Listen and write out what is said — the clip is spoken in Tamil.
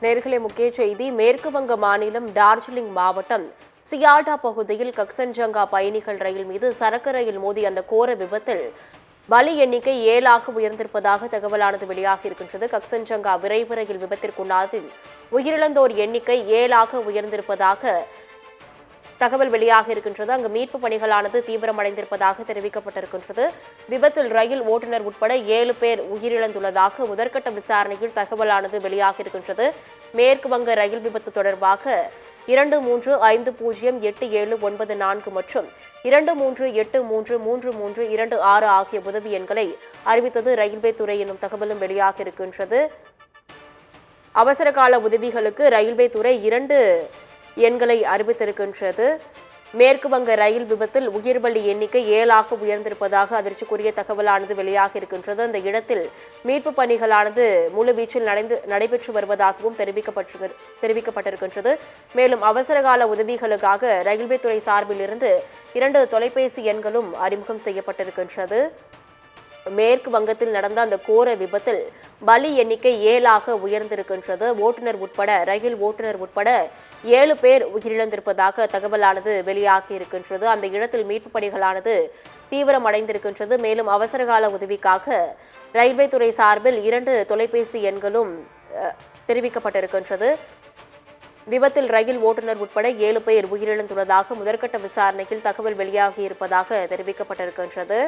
நேர்களே, முக்கிய செய்தி. மேற்கு வங்க மாநிலம் டார்ஜிலிங் மாவட்டம் சியால்டா பகுதியில் கக்சன்ஜங்கா பயணிகள் ரயில் மீது சரக்கு ரயில் மோதி அந்த கோர விபத்தில் பலி எண்ணிக்கை 7ஆக உயர்ந்திருப்பதாக தகவலானது வெளியாகியிருக்கின்றது. கக்சன்ஜங்கா விரைவு ரயில் விபத்திற்குள்ளாதில் உயிரிழந்தோர் எண்ணிக்கை 7ஆக உயர்ந்திருப்பதாக தகவல் வெளியாக இருக்கின்றது. அங்கு மீட்பு பணிகளானது தீவிரமடைந்திருப்பதாக தெரிவிக்கப்பட்டிருக்கின்றது. விபத்தில் ரயில் ஓட்டுநர் உட்பட 7 பேர் உயிரிழந்துள்ளதாக முதற்கட்ட விசாரணையில் தகவலானது வெளியாக இருக்கின்றது. மேற்கு வங்க ரயில் விபத்து தொடர்பாக 23508794 மற்றும் 23833326 ஆகிய உதவி எண்களை அறிவித்தது ரயில்வே துறை எனும் தகவலும் வெளியாக இருக்கின்றது. அவசரகால உதவிகளுக்கு ரயில்வே துறை 2 எண்களை அறிவித்திருக்கின்றது. மேற்கு வங்க ரயில் விபத்தில் உயிர் பலி எண்ணிக்கை 7ஆக உயர்ந்திருப்பதாக அதிர்ச்சிக்குரிய தகவலானது வெளியாக இருக்கின்றது. அந்த இடத்தில் மீட்பு பணிகளானது முழுவீச்சில் நடைபெற்று வருவதாகவும் தெரிவிக்கப்பட்டிருக்கின்றது. மேலும் அவசரகால உதவிகளுக்காக ரயில்வே துறை சார்பில் இருந்து 2 தொலைபேசி எண்களும் அறிமுகம் செய்யப்பட்டிருக்கின்றது. மேற்கு வங்கத்தில் நடந்த அந்த கோர விபத்தில் பலி எண்ணிக்கை 7ஆக உயர்ந்திருக்கின்றது. ரயில் ஓட்டுநர் உட்பட 7 பேர் உயிரிழந்திருப்பதாக தகவலானது வெளியாகி இருக்கின்றது. அந்த இடத்தில் மீட்பு பணிகளானது தீவிரமடைந்திருக்கின்றது. மேலும் அவசரகால உதவிக்காக ரயில்வே துறை சார்பில் 2 தொலைபேசி எண்களும் தெரிவிக்கப்பட்டிருக்கின்றது. விபத்தில் ரயில் ஓட்டுநர் உட்பட 7 பேர் உயிரிழந்துள்ளதாக முதற்கட்ட விசாரணையில் தகவல் வெளியாகியிருப்பதாக தெரிவிக்கப்பட்டிருக்கின்றது.